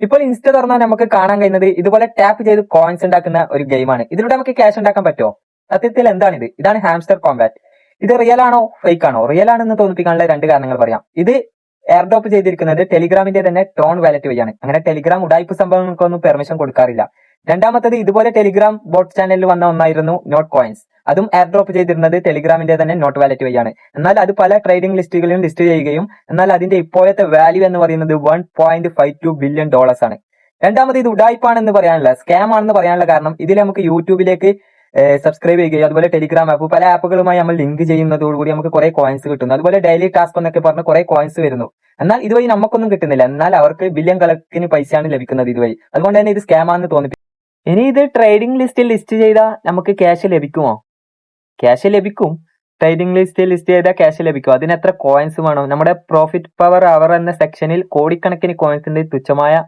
ഇപ്പോൾ ഇൻസ്റ്റ തുറന്നാൽ നമുക്ക് കാണാൻ കഴിയുന്നത് ഇതുപോലെ ടാപ്പ് ചെയ്ത് കോയിൻസ് ഉണ്ടാക്കുന്ന ഒരു ഗെയിമാണ്. ഇതിലൂടെ നമുക്ക് ക്യാഷ് ഉണ്ടാക്കാൻ പറ്റുമോ? സത്യത്തിൽ എന്താണിത്? ഇതാണ് ഹാംസ്റ്റർ കോമ്പാറ്റ്. ഇത് റിയൽ ആണോ ഫേക്ക് ആണോ? റിയൽ ആണെന്ന് തോന്നിപ്പിക്കാനുള്ള രണ്ട് കാരണങ്ങൾ പറയാം. ഇത് എയർ ഡ്രോപ്പ് ചെയ്തിരിക്കുന്നത് ടെലിഗ്രാമിന്റെ തന്നെ ടോൺ വാലറ്റ് വഴിയാണ്. അങ്ങനെ ടെലിഗ്രാം ഉടായ്പ സംഭവങ്ങൾക്കൊന്നും പെർമിഷൻ കൊടുക്കാറില്ല. രണ്ടാമത്തത് ഇതുപോലെ ടെലിഗ്രാം ബോട്ട് ചാനലിൽ വന്ന ഒന്നായിരുന്നു നോട്ട് കോയിൻസ്. അതും എയർ ഡ്രോപ്പ് ചെയ്തിരുന്നത് ടെലിഗ്രാമിന്റെ തന്നെ നോട്ട് വാലറ്റ് വഴിയാണ്. എന്നാൽ അത് പല ട്രേഡിംഗ് ലിസ്റ്റുകളിലും ലിസ്റ്റ് ചെയ്യുകയും എന്നാൽ അതിന്റെ ഇപ്പോഴത്തെ വാല്യൂ എന്ന് പറയുന്നത് $1.52 ബില്യൺ ആണ്. രണ്ടാമത് ഇത് ഉടായ്പാണെന്ന് പറയാനുള്ള സ്കാം ആണെന്ന് പറയാനുള്ള കാരണം ഇതിൽ നമുക്ക് യൂട്യൂബിലേക്ക് സബ്സ്ക്രൈബ് ചെയ്യുകയും അതുപോലെ ടെലിഗ്രാം ആപ്പ് പല ആപ്പുകളുമായി നമ്മൾ ലിങ്ക് ചെയ്യുന്നതോടുകൂടി നമുക്ക് കുറെ കോയിൻസ് കിട്ടുന്നു. അതുപോലെ ഡെയിലി ടാസ്ക് എന്നൊക്കെ പറഞ്ഞ് കുറെ കോയിൻസ് വരുന്നു. എന്നാൽ ഇതുവഴി നമുക്കൊന്നും കിട്ടുന്നില്ല. എന്നാൽ അവർക്ക് ബില്യൺ കണക്കിന് പൈസയാണ് ലഭിക്കുന്നത് ഇതുവഴി. അതുകൊണ്ട് തന്നെ ഇത് സ്കാം ആണെന്ന് തോന്നിപ്പിക്കും. ഇനി ഇത് ട്രേഡിംഗ് ലിസ്റ്റിൽ ലിസ്റ്റ് ചെയ്താൽ നമുക്ക് ക്യാഷ് ലഭിക്കുമോ? ക്യാഷ് ലഭിക്കും. ട്രേഡിംഗ് ലിസ്റ്റിൽ ലിസ്റ്റ് ചെയ്താൽ ക്യാഷ് ലഭിക്കും. അതിന് എത്ര കോയിൻസ് വേണം? നമ്മുടെ പ്രോഫിറ്റ് പവർ അവർ എന്ന സെക്ഷനിൽ കോടിക്കണക്കിന് കോയിൻസിന്റെ തുച്ഛമായ